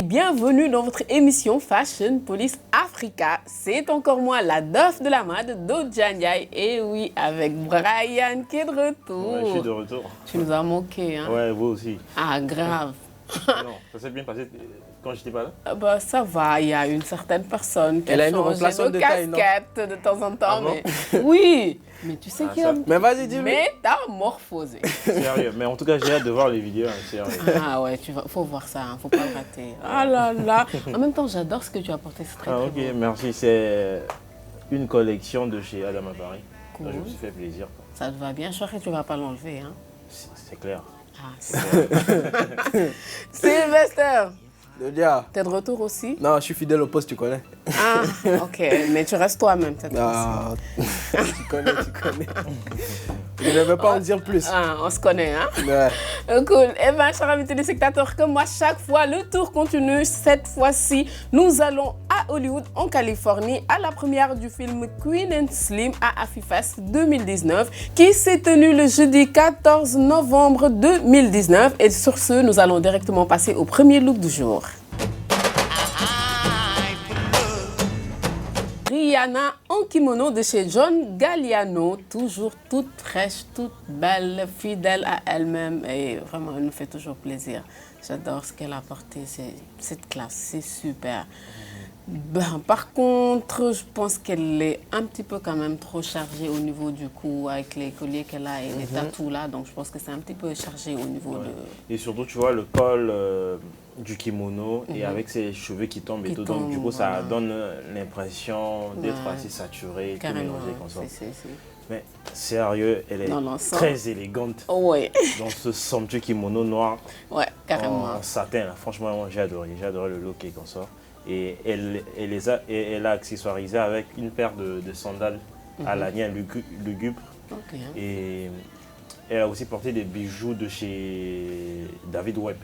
Bienvenue dans votre émission Fashion Police Africa. C'est encore moi, la Dof de la mode, Dodja Ndiaye. Et oui, avec Brian qui est de retour. Ouais, je suis de retour. Tu nous as manqué, hein? Ouais, vous aussi. Ah, grave. Non, ça s'est bien passé quand j'étais pas là? Bah, ça va, il y a une certaine personne qui Elle a a une changé remplaçante de de taille, non? casquette de temps en temps. Ah bon? Mais... Oui, mais tu sais qu'il y a... Mais vas-y, dis-le. Métamorphosé. Sérieux, mais en tout cas, j'ai hâte de voir les vidéos, hein, sérieux. Ah ouais, faut voir ça, hein, faut pas le rater. Ah là là. En même temps, j'adore ce que tu as porté, c'est très Ah, très ok, beau. merci. C'est une collection de chez Adam à Paris. Cool. Donc, je me suis fait plaisir, quoi. Ça te va bien, je crois que tu vas pas l'enlever, hein. C'est clair. Ah, c'est... Sylvester, Dodja. t'es de retour aussi? Non, je suis fidèle au poste, tu connais. Ah, ok, mais tu restes toi-même cette fois-ci. Ah, tu connais. Je ne vais pas en dire plus. Ah, on se connaît, hein? Ouais. Cool. Eh bien, chers amis téléspectateurs, comme moi, chaque fois, le tour continue. Cette fois-ci, nous allons à Hollywood, en Californie, à la première du film Queen and Slim à AfriFest 2019, qui s'est tenu le jeudi 14 novembre 2019. Et sur ce, nous allons directement passer au premier look du jour. Rihanna en kimono de chez John Galliano, toujours toute fraîche, toute belle, fidèle à elle-même et vraiment elle nous fait toujours plaisir. J'adore ce qu'elle a porté, c'est cette classe, c'est super. Ben, par contre, je pense qu'elle est un petit peu quand même trop chargée au niveau du cou avec les colliers qu'elle a et les tatous là, donc je pense que c'est un petit peu chargé au niveau de... Et surtout, tu vois, le col du kimono et avec ses cheveux qui tombent et tout. Donc, du coup, ça donne l'impression d'être assez saturé, tout Carrément, mélangé comme ça. c'est... Mais sérieux, elle est très élégante Ouais. dans ce somptueux kimono noir. Ouais, carrément. En satin, là. Franchement, j'ai adoré le look et comme ça. Et elle a accessoirisé avec une paire de sandales à l'anière lugubre. Ok. Et elle a aussi porté des bijoux de chez David Webb,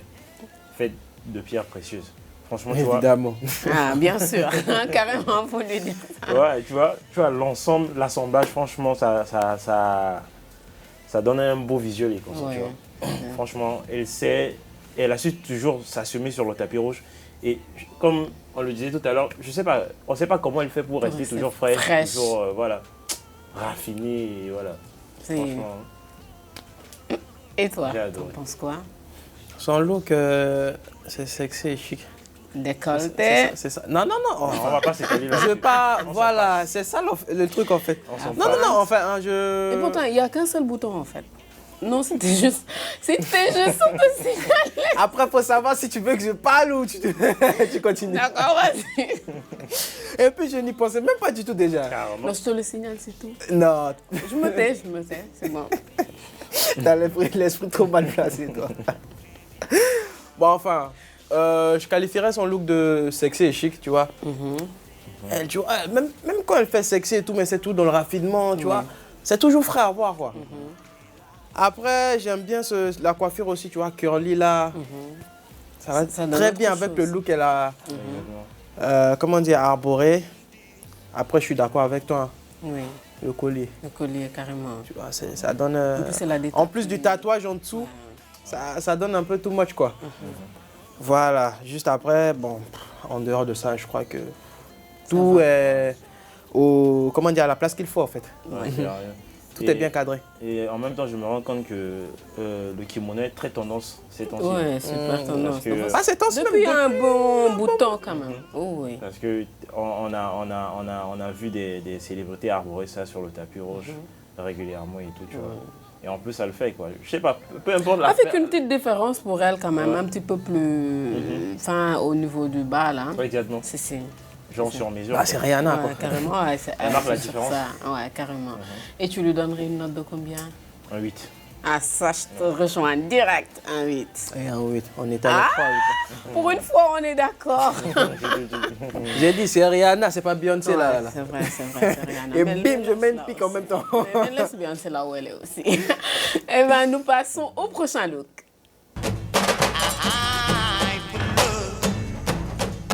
faits de pierres précieuses. Franchement, tu vois. Évidemment. Ah, bien sûr, carrément, faut lui dire ça. Ouais, tu vois l'ensemble, l'assemblage, franchement, ça donne un beau visuel et comme ça, Ouais. tu vois. Franchement, elle a su toujours s'assumer sur le tapis rouge. Et comme on le disait tout à l'heure, on ne sait pas comment elle fait pour rester toujours fraîche, toujours voilà, raffinée, et voilà. Franchement, Et toi, j'ai adoré. t'en penses quoi? Son look, c'est sexy et chic. Décolleté. C'est ça. Non. On va pas s'étaler là. Je veux pas. Voilà, c'est ça le truc en fait. Non, enfin, hein, Et pourtant, il n'y a qu'un seul bouton en fait. Non, c'était juste pour te signaler. Après, faut savoir si tu veux que je parle ou tu continues. D'accord, vas-y. Et puis, je n'y pensais même pas du tout déjà. Carrément. Non, je te le signale, c'est tout. Non, Je me tais, c'est bon. t'as l'esprit trop mal placé, toi. Bon, enfin, je qualifierais son look de sexy et chic, tu vois. Elle, tu vois, même quand elle fait sexy et tout, mais c'est tout dans le raffinement, tu vois. C'est toujours frais à voir, quoi. Après, j'aime bien la coiffure aussi, tu vois, curly là. Ça va Ça donne très autre bien avec chose. le look qu'elle a, comment dire, arboré. Après, je suis d'accord avec toi, Oui, le collier. le collier, carrément. Tu vois, ça donne... En plus, c'est la détente. en plus du tatouage en dessous, ça donne un peu too much, quoi. Voilà, juste après, bon, en dehors de ça, je crois que tout est comment dire, à la place qu'il faut, en fait. Ouais, c'est rien. Tout est bien cadré. Et en même temps, je me rends compte que le kimono est très tendance ces temps-ci. Ouais, super tendance. parce que- Ah, c'est temps Depuis un bon bout de temps quand même. Oh, oui. Parce que on a vu des célébrités arborer ça sur le tapis rouge régulièrement et tout, tu vois. Et en plus, ça le fait, quoi. Je sais pas, peu importe la Avec une petite différence pour elle quand même, un petit peu plus fin au niveau du bas là. Ouais, exactement. C'est Genre sur mesure. Ah, c'est Rihanna, quoi. ouais, carrément, ouais, Elle marque la sur différence. ça. Ouais, carrément. Et tu lui donnerais une note de combien? Un 8. Ah, ça, je te rejoins direct, un 8. Et un 8, on est à 3 8. Pour une fois, on est d'accord. J'ai dit, c'est Rihanna, c'est pas Beyoncé là. C'est vrai, c'est Rihanna. Et Mais bim, je mets une pique en même temps. Mais laisse Beyoncé là où elle est aussi. Eh bien, nous passons au prochain look.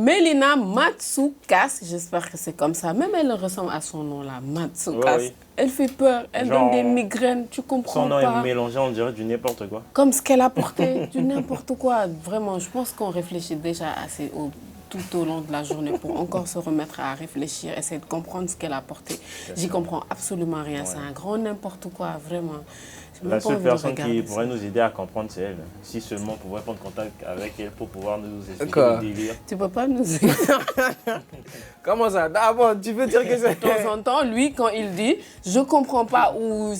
Melina Matsoukas, j'espère que c'est comme ça. Même elle ressemble à son nom là, Matsoukas. Oui. Elle fait peur, elle Genre, donne des migraines, tu comprends Son nom pas. est mélangé, on dirait du n'importe quoi. Comme ce qu'elle a porté, du n'importe quoi. Vraiment, je pense qu'on réfléchit déjà assez tout au long de la journée pour encore se remettre à réfléchir, essayer de comprendre ce qu'elle a porté. J'y comprends absolument rien. Ouais. C'est un grand n'importe quoi, vraiment. La seule personne qui pourrait nous aider à comprendre, c'est elle. Si seulement on pouvait prendre contact avec elle pour pouvoir nous expliquer le délire. Tu peux pas nous aider. Comment ça? Ah bon, tu veux dire que c'est... De temps en temps, lui, quand il dit « je comprends pas » ou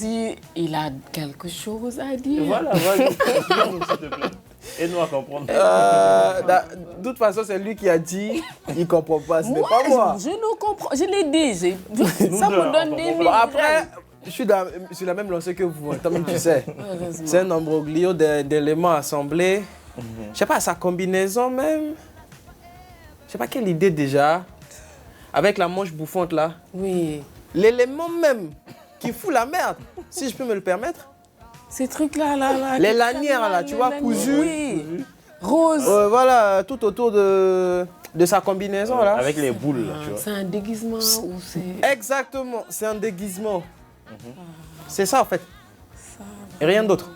il a quelque chose à dire. Voilà, s'il te plaît. Aide-nous à comprendre. De toute façon, c'est lui qui a dit il comprend pas, ce n'est pas moi. Je ne comprends, je l'ai dit. Ça me donne des migraines. Après, je suis sur la même lancée que vous, toi-même tu sais. C'est un imbroglio d'éléments assemblés. Je sais pas, sa combinaison même. Je sais pas quelle idée déjà. Avec la manche bouffante là. Oui. L'élément même qui fout la merde, si je peux me le permettre. Ces trucs-là. Les lanières là, tu vois, cousues. Oui. Rose. Voilà, tout autour de sa combinaison là. Avec les boules là, tu vois. C'est un déguisement ou c'est... Exactement, c'est un déguisement. C'est ça en fait. Et rien d'autre.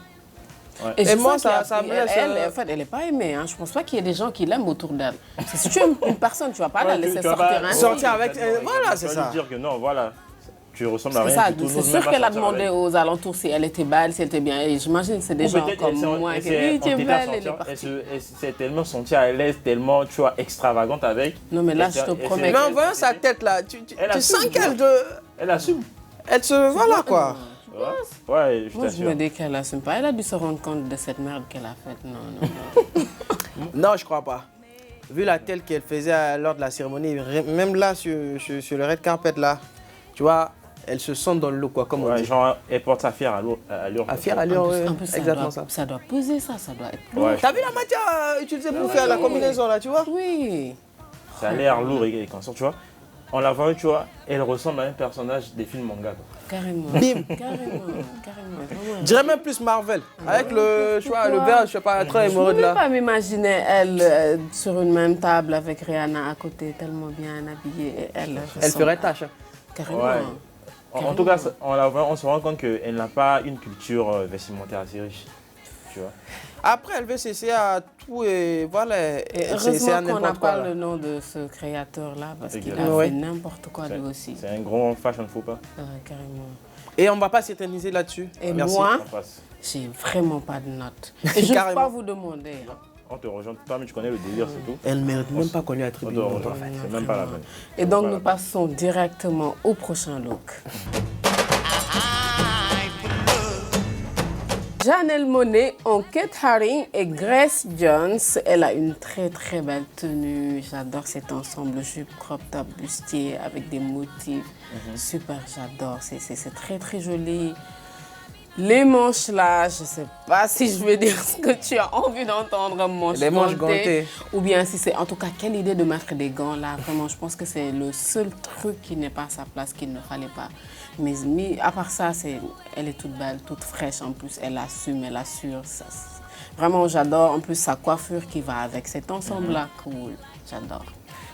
Ouais. Et moi, ça me laisse... En fait, elle n'est pas aimée. Hein. Je ne pense pas qu'il y ait des gens qui l'aiment autour d'elle. Si tu aimes une personne, tu ne vas pas la laisser sortir. Sortir avec... Voilà, c'est ça. Tu vas lui dire que non, voilà. Tu ressembles à rien ça, du tout. C'est sûr qu'elle a demandé aux alentours si elle était belle, si elle était bien. Et j'imagine que c'est des gens comme moi qui disent tu es belle, elle est partie. Elle s'est tellement sentie à l'aise, tellement, tu vois, extravagante avec. Non, mais là, je te promets. Mais en voyant sa tête là, tu sens qu'elle... Elle assume. Elle se... Voilà quoi. Ouais, moi, je me dis qu'elle assume pas. Elle a dû se rendre compte de cette merde qu'elle a faite. Non. Non, je crois pas. Vu la telle qu'elle faisait lors de la cérémonie, même là, sur le red carpet là, tu vois... Elle se sent dans le look, quoi, comme on dit. Genre, elle porte sa fière allure. À fière allure, oui. Exactement ça. Ça doit peser, ça doit être lourd. Ouais, t'as vu la matière utilisée pour faire la combinaison, là, tu vois? Oui. Ça a l'air lourd et constant, tu vois. En la voyant, tu vois, elle ressemble à un personnage des films manga. Quoi. Carrément. Bim. Carrément. Je dirais même plus Marvel. Avec le verre, je sais pas, très émeraude là. Je ne peux pas m'imaginer elle sur une même table avec Rihanna à côté, tellement bien habillée. Elle ferait tâche. Carrément. Ouais. En tout cas, en la voyant, on se rend compte qu'elle n'a pas une culture vestimentaire assez riche. Tu vois. Après, elle veut s'essayer à tout et voilà. Et heureusement qu'on n'a pas le nom de ce créateur-là parce qu'il a fait n'importe quoi lui aussi. C'est un grand fashion faux pas. Carrément. Et on ne va pas s'éterniser là-dessus. Et merci. Moi, j'ai vraiment pas de notes. Et je ne peux pas vous demander. On te rejoint pas, mais tu connais le délire, c'est tout. Elle ne mérite même pas qu'on lui attribue. C'est même pas la peine. Et donc, nous passons directement au prochain look. Janelle Monáe en Kate Haring et Grace Jones. Elle a une très très belle tenue. J'adore cet ensemble jupe, crop top, bustier avec des motifs. Super, j'adore. C'est très très joli. Les manches là, je ne sais pas si je vais dire ce que tu as envie d'entendre, les manches gantées. Ou bien si c'est... En tout cas, quelle idée de mettre des gants là. Vraiment, je pense que c'est le seul truc qui n'est pas à sa place, qu'il ne fallait pas. Mais à part ça, elle est toute belle, toute fraîche en plus. Elle assume, elle assure. Ça, vraiment, j'adore. En plus, sa coiffure qui va avec cet ensemble-là, cool. J'adore.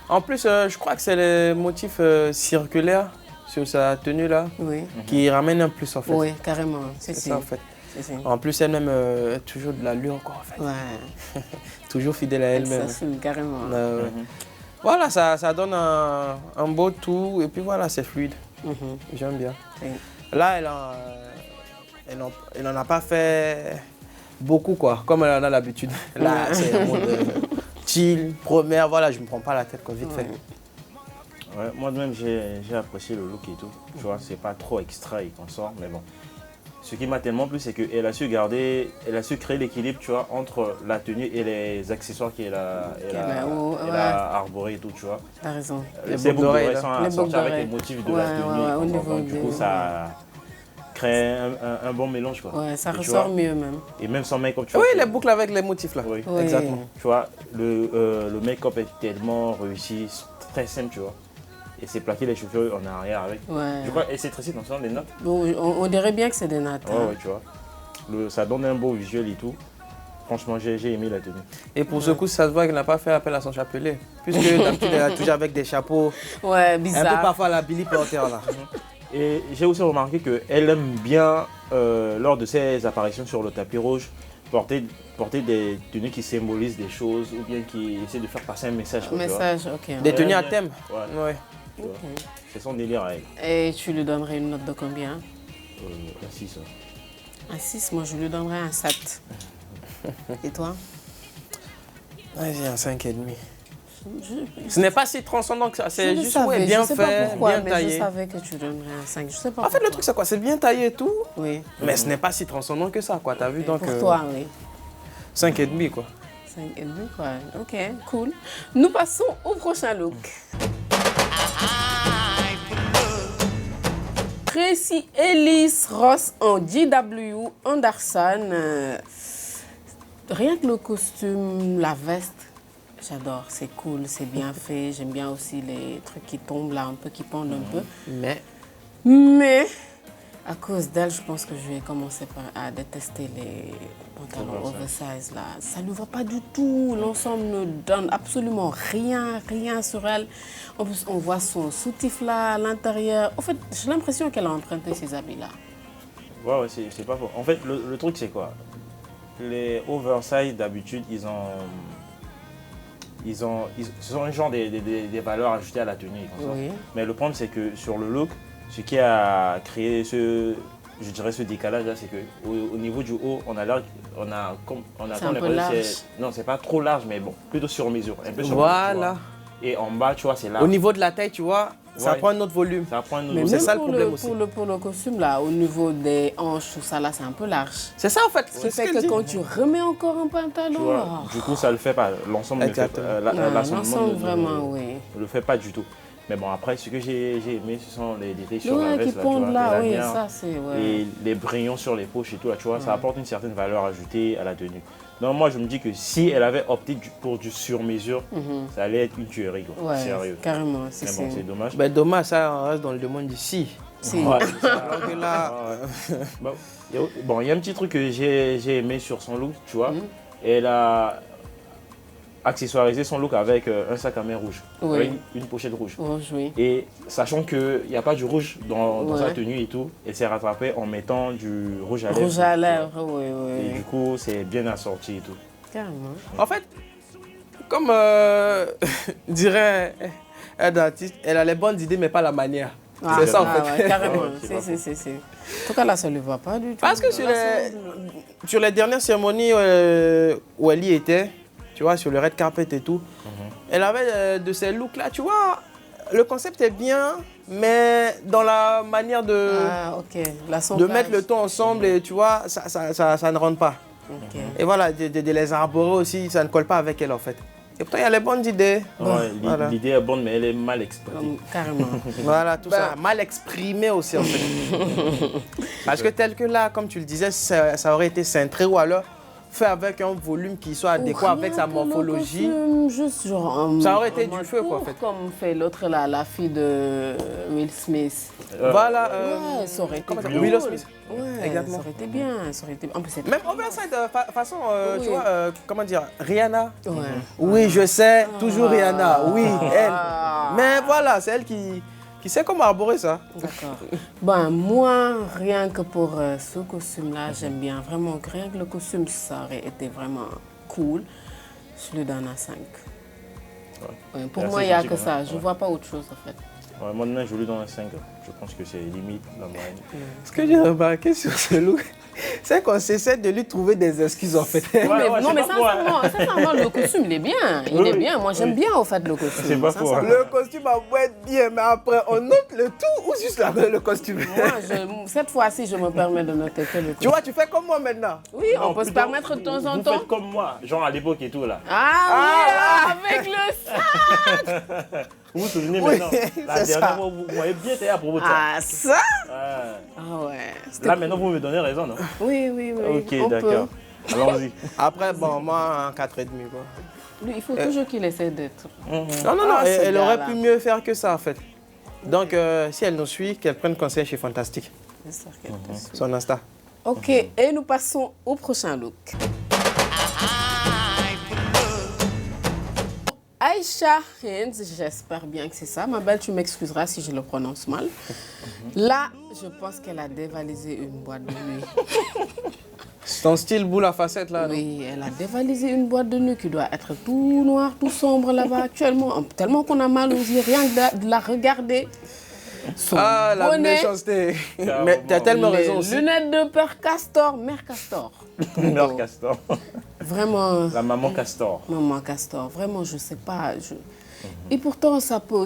En plus, je crois que c'est les motifs circulaires sur sa tenue là, qui ramène un plus en fait. Oui, carrément. C'est ça en fait. En plus, elle-même, toujours de l'allure quoi en fait. Ouais. Toujours fidèle à elle-même. Elle s'assume carrément. Voilà, ça donne un beau tout et puis voilà, c'est fluide. J'aime bien. Là, elle en a pas fait beaucoup quoi, comme elle en a l'habitude. Là, c'est un mode chill, première, voilà, je me prends pas la tête quoi, vite fait. Ouais, moi-même, j'ai apprécié le look et tout. Tu vois, c'est pas trop extra et consort, mais bon. Ce qui m'a tellement plu, c'est qu'elle a su créer l'équilibre, tu vois, entre la tenue et les accessoires qu'elle a arborés et tout, tu vois. T'as raison. Les boucles d'oreilles sont sorties avec les motifs de la tenue. Du coup, ça crée un bon mélange, quoi. Ouais, ça et ressort mieux même. Et même sans make-up, tu Oui, vois. les boucles avec les motifs là. Oui, Oui. Exactement. tu vois, le make-up est tellement réussi, très simple, tu vois. Et c'est plaqué les cheveux en arrière avec. Ouais. Je crois, et c'est tracé dans des notes. Bon, on dirait bien que c'est des nattes. Ouais, ouais, tu vois. Ça donne un beau visuel et tout. Franchement, j'ai aimé la tenue. Et pour ce coup, ça se voit qu'il n'a pas fait appel à son chapelet. Puisque d'habitude, elle a toujours avec des chapeaux. Ouais, Un peu bizarre. parfois la Billy Porter là. Et j'ai aussi remarqué qu'elle aime bien, lors de ses apparitions sur le tapis rouge, porter des tenues qui symbolisent des choses ou bien qui essaient de faire passer un message. Un message, ok. Des tenues à Ouais. thème. Ouais. Ouais. Tu vois. Ok. C'est son délire à elle. Et tu lui donnerais une note de combien? Un 6. Un 6, moi je lui donnerais un 7. Et toi? Vas-y, un 5,5. Je- Ce n'est pas si transcendant que ça. je C'est le juste savais, ouais, bien je sais pas fait, pourquoi, bien mais taillé. je savais que tu donnerais un 5. Je sais pas En fait, le pourquoi. truc, c'est quoi? C'est bien taillé et tout, Oui. mais ce n'est pas si transcendant que ça, quoi. T'as vu, donc Pour toi, oui. 5,5, quoi. 5,5, quoi. Ok, cool. Nous passons au prochain look. Tracy Ellis Ross en GW Anderson. Rien que le costume, la veste, j'adore. C'est cool, c'est bien fait. J'aime bien aussi les trucs qui tombent là, un peu, qui pendent un peu. Mais à cause d'elle, je pense que je vais commencer à détester les pantalons oversize là. Ça ne va pas du tout. L'ensemble ne donne absolument rien sur elle. En plus, on voit son soutif là à l'intérieur. En fait, j'ai l'impression qu'elle a emprunté ces habits là. Ouais, c'est pas faux. En fait, le truc, c'est quoi? Les oversize, d'habitude, ce sont un genre des valeurs ajoutées à la tenue. Oui. Mais le problème, c'est que sur le look, ce qui a créé ce décalage là, c'est qu'au niveau du haut, on a C'est un peu large. Non, c'est pas trop large, mais bon, plutôt sur mesure. Un peu sur mesure, tu Voilà. vois. Et en bas, tu vois, c'est large. Au niveau de la taille, tu vois, ça Ouais. prend un autre volume. Ça prend une Mais C'est même ça le pour problème aussi. pour le costume là, au niveau des hanches, tout ça là, c'est un peu large. C'est ça, en fait. Ce qui C'est ce fait qu'elle que dit. quand tu remets encore un tu pantalon, vois. Du coup, ça le fait pas. L'ensemble ne fait Exactement. pas. non, L'assemblement l'ensemble ne- vraiment, oui. ne le fait pas du tout. Mais bon, après, ce que j'ai aimé, ce sont les détails sur la Ouais, qui veste. Là, tu pondent vois, là, les oui, lanières ça c'est, ouais. et les brillants sur les poches et tout, là, tu vois, ça apporte une certaine valeur ajoutée à la tenue. Donc moi, je me dis que si elle avait opté pour du sur-mesure, ça allait être une tuerie, quoi. Ouais, Sérieux. carrément, si, Mais si. bon, c'est dommage. Ben, dommage, ça on reste dans le domaine d'ici. Si. Ouais. Alors que là, Bon, il y a un petit truc que j'ai aimé sur son look, tu vois. Elle a accessoirisé son look avec un sac à main rouge, Oui. avec une pochette rouge. Rouge, oui. Et sachant qu'il n'y a pas du rouge dans Ouais. sa tenue et tout, elle s'est rattrapée en mettant du rouge à lèvres. Rouge à tu vois. lèvres, oui, Et oui. du coup, c'est bien assorti et tout. Carrément. en fait, comme dirait un artiste, elle a les bonnes idées, mais pas la manière. Ah, C'est ça, en ah, fait. ouais, carrément. Ouais, c'est pas Si. En tout cas, là, ça ne lui va pas du tout. Parce que sur les dernières cérémonies où elle y était, tu vois, sur le red carpet et tout, elle avait de ces looks-là, tu vois, le concept est bien, mais dans la manière Ah, ok. de L'assemblage. mettre le ton ensemble, et tu vois, ça ne rentre pas. Ok. Et voilà, de les arborer aussi, ça ne colle pas avec elle en fait. Et pourtant, il y a les bonnes idées. Ouais, Voilà. l'idée est bonne, mais elle est mal exploitée. Carrément. Voilà, tout Ben- ça. Mal exprimé aussi en fait. Parce que tel que là, comme tu le disais, ça aurait été cintré ou alors fait avec un volume qui soit adéquat avec sa morphologie. Juste genre Ça aurait été en du mode feu, quoi, en court, fait. Comme fait l'autre là, la fille de Will Smith. Voilà. Ouais, ça aurait été comment ça cool. Will Smith. Ouais, Exactement. ça aurait été bien. Ça aurait été... En plus, c'est Même overside, de façon, Oui. tu vois, comment dire, Rihanna. Ouais. Oui, je sais, toujours Rihanna. Oui, elle. Ah. Mais voilà, c'est elle qui sait comment arborer ça. D'accord. Ben, moi, rien que pour ce costume-là, j'aime bien. Vraiment, rien que le costume, ça aurait été vraiment cool. Je lui donne un 5. Ouais, pour C'est moi, assez il n'y a gentil, que quand ça. même. Je ne vois pas autre chose, en fait. Ouais, moi, maintenant, je lui donne un 5. Je pense que c'est limite la moyenne. Ce que j'ai remarqué sur ce look, C'est qu'on s'essaie de lui trouver des excuses en fait. Non, mais sincèrement, le costume, il est bien. Il est bien. Moi, j'aime bien, au fait, le costume. C'est pas faux. Le costume a beau être bien, mais après, on note le tout ou juste le costume? Moi, cette fois-ci, je me permets de noter que le costume. Tu vois, tu fais comme moi maintenant. Oui, on peut se permettre de temps en Vous temps. faites comme moi, genre à l'époque et tout là. Avec le sac. Vous vous souvenez maintenant, la dernière fois, vous m'avez bien taillé à propos de ça. Ah, ça? Ouais. Ouais. Là, maintenant, vous me donnez raison, non? Oui. Ok, d'accord. Allons-y. Après, bon, moi, en 4,5 quoi. Lui, il faut toujours qu'il essaie d'être. Non, elle aurait pu mieux faire que ça en fait. Donc, si elle nous suit, qu'elle prenne conseil chez Fantastique. C'est sûr qu'elle te suit. Son Insta. Ok, et nous passons au prochain look. Aïcha Hinds, j'espère bien que c'est ça. Ma belle, tu m'excuseras si je le prononce mal. Là, je pense qu'elle a dévalisé une boîte de nuit. Ton style boule à facettes là. Oui, elle a dévalisé une boîte de nuit qui doit être tout noir, tout sombre là-bas actuellement. Tellement qu'on a mal aux yeux, rien que de la regarder. Son la bonnet, méchanceté. Mais tu as tellement raison aussi. Lunettes de père Castor, mère Castor. Mère Castor. Vraiment. La maman Castor. Maman Castor, vraiment, je sais pas. Et pourtant, ça peut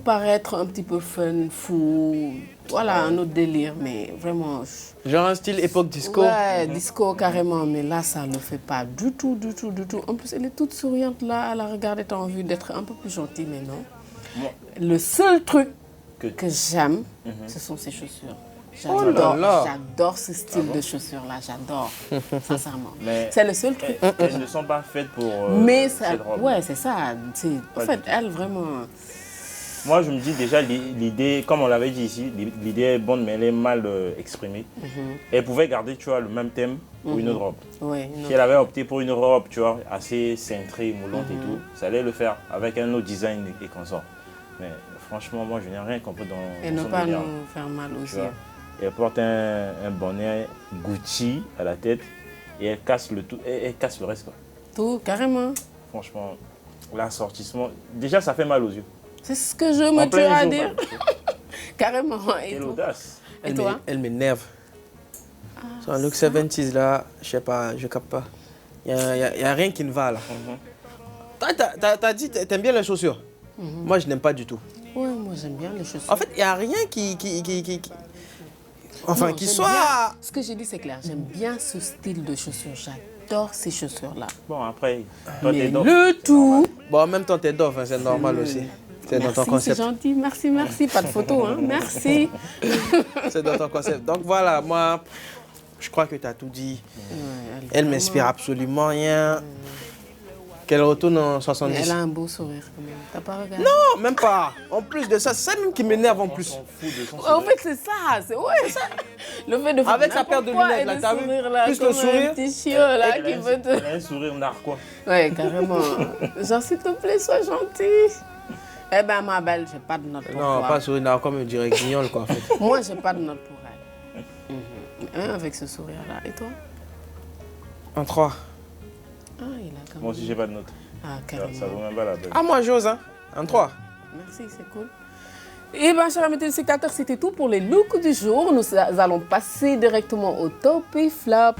paraître un petit peu fun, fou. Voilà, un autre délire, mais vraiment. Genre un style époque disco. Ouais, disco carrément, mais là, ça ne le fait pas du tout. En plus, elle est toute souriante là, à la regarder, t'as envie d'être un peu plus gentille, mais non. Le seul truc que j'aime, ce sont ses chaussures. J'adore ce style de chaussures-là, j'adore, sincèrement. C'est le seul truc. Elles ne sont pas faites pour mais cette robe. Ouais, c'est ça. En fait, elle, vraiment... Moi, je me dis déjà, l'idée, comme on l'avait dit ici, l'idée est bonne, mais elle est mal exprimée. Elle pouvait garder, tu vois, le même thème pour une autre robe. Ouais, si elle avait opté pour une robe, tu vois, assez cintrée, moulante et tout, ça allait le faire avec un autre design et consort. Mais franchement, moi, je n'ai rien compris dans et ne pas nous faire mal aux yeux. Elle porte un bonnet Gucci à la tête et elle casse le tout, elle casse le reste, quoi. Tout, carrément. Franchement, l'assortissement, déjà, ça fait mal aux yeux. C'est ce que je me tue à dire. Carrément. Quelle audace. Et toi? Elle m'énerve. Son look 70s là, je sais pas, je capte pas. Il y a rien qui ne va là. T'as dit que t'aimes bien les chaussures. Moi, je n'aime pas du tout. Ouais, moi j'aime bien les chaussures. En fait, il n'y a rien qui enfin, qui soit... Bien. Ce que j'ai dit, c'est clair. J'aime bien ce style de chaussures. J'adore ces chaussures-là. Bon, après, toi, mais le tout... Bon, en même temps, t'es dof, hein, c'est normal aussi. C'est dans ton concept. C'est gentil. Merci. Pas de photo, hein. Merci. C'est dans ton concept. Donc voilà, moi, je crois que tu as tout dit. Ouais, elle m'inspire absolument rien. Qu'elle retourne en 70. Mais elle a un beau sourire quand même. T'as pas regardé? Non, même pas. En plus de ça, c'est ça même qui m'énerve en plus. En fait, c'est ça. Ouais, ça. Le fait de faire avec sa paire de lunettes, là, t'as vu? Plus le sourire. Un petit chiot, là, qui veut te... Elle a un sourire narquois. Ouais, carrément. Genre, s'il te plaît, sois gentil. Eh ben, ma belle, j'ai pas de note pour toi. Non, pas sourire narquois, mais je dirais guignol, quoi, en fait. Moi, j'ai pas de note pour elle. Même avec ce sourire-là. Et toi? En 3. Ah, il a quand même... Moi aussi, j'ai pas de note. Ah, carrément. Ça vaut même pas la peine. Ah, moi, j'ose, hein. En 3. Merci, c'est cool. Et bien, chers amis téléspectateurs, c'était tout pour les looks du jour. Nous allons passer directement au top et flop.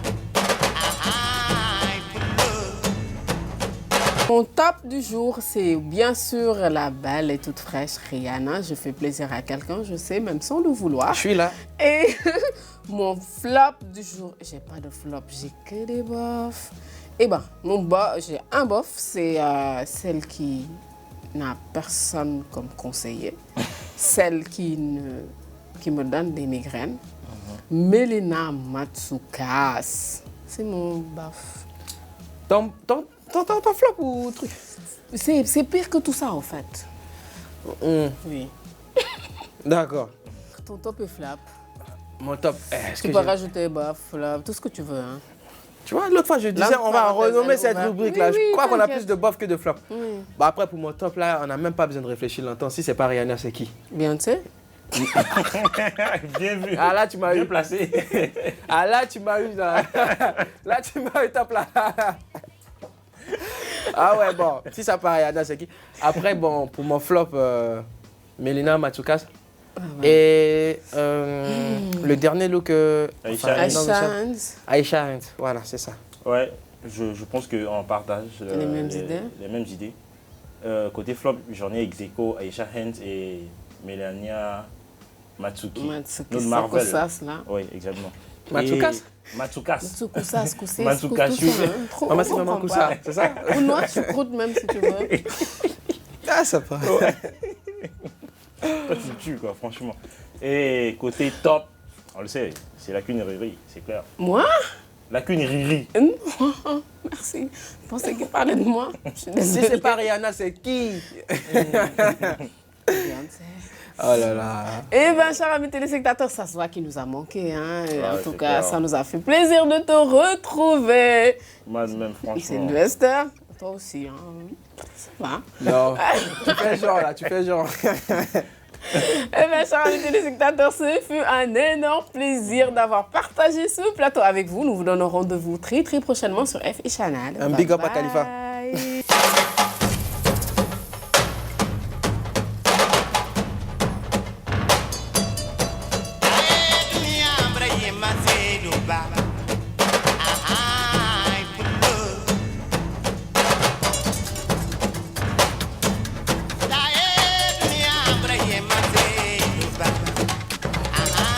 Mon top du jour, c'est bien sûr la belle et toute fraîche Rihanna. Je fais plaisir à quelqu'un, je sais, même sans le vouloir. Je suis là. Et mon flop du jour, j'ai pas de flop, j'ai que des bofs. Eh ben, j'ai un bof, c'est celle qui n'a personne comme conseiller, celle qui me donne des migraines. Melina Matsoukas, c'est mon bof. Ton flop ou truc? C'est pire que tout ça, en fait. Oui. D'accord. Ton top est flop. Mon top. Tu peux rajouter bof, flop, tout ce que tu veux. Hein. Tu vois, l'autre fois, je disais, on va renommer cette rubrique-là. Je crois qu'on a plus de bof que de flop. Bah après, pour mon top, là, on n'a même pas besoin de réfléchir longtemps. Si c'est pas Rihanna, c'est qui? Beyoncé. Bien vu. Ah là, tu m'as eu. Bien placé. Ah là, tu m'as eu. Là, tu m'as eu top là. Ah ouais, bon, si ça part Rihanna, c'est qui? Après, bon, pour mon flop, Melina Matsoukas. Et le dernier look... Aisha Hands, voilà, c'est ça. Ouais, je pense qu'on partage les mêmes idées. Les mêmes idées. Côté flop, j'en ai ex aequo Aisha Hands et Melania Matsuki. Notre Marvel. Là. Oui, exactement. Matsukas. Matsukas, Matsukasu. Maman, c'est vraiment Koussa, c'est ça? Ou noix, tu croûtes même si tu veux. Ah, ça passe. Toi, tu me tues, quoi, franchement. Et côté top, on le sait, c'est la Queen Riri, c'est clair. Moi? La Queen Riri. Non, merci. Je pensais qu'il parlait de moi. Si c'est pas Rihanna, c'est qui? Oh là là. Eh bien, chers amis téléspectateurs, ça se voit qu'il nous a manqué. Hein. En tout cas, clair. ça nous a fait plaisir de te retrouver. Moi-même, franchement. Sylvester, toi aussi. Hein. Ça va. Non, tu fais genre là, tu fais genre. Eh bien, chers amis téléspectateurs, ce fut un énorme plaisir d'avoir partagé ce plateau avec vous. Nous vous donnons rendez-vous très prochainement sur FI Channel. Un big up à Khalifa.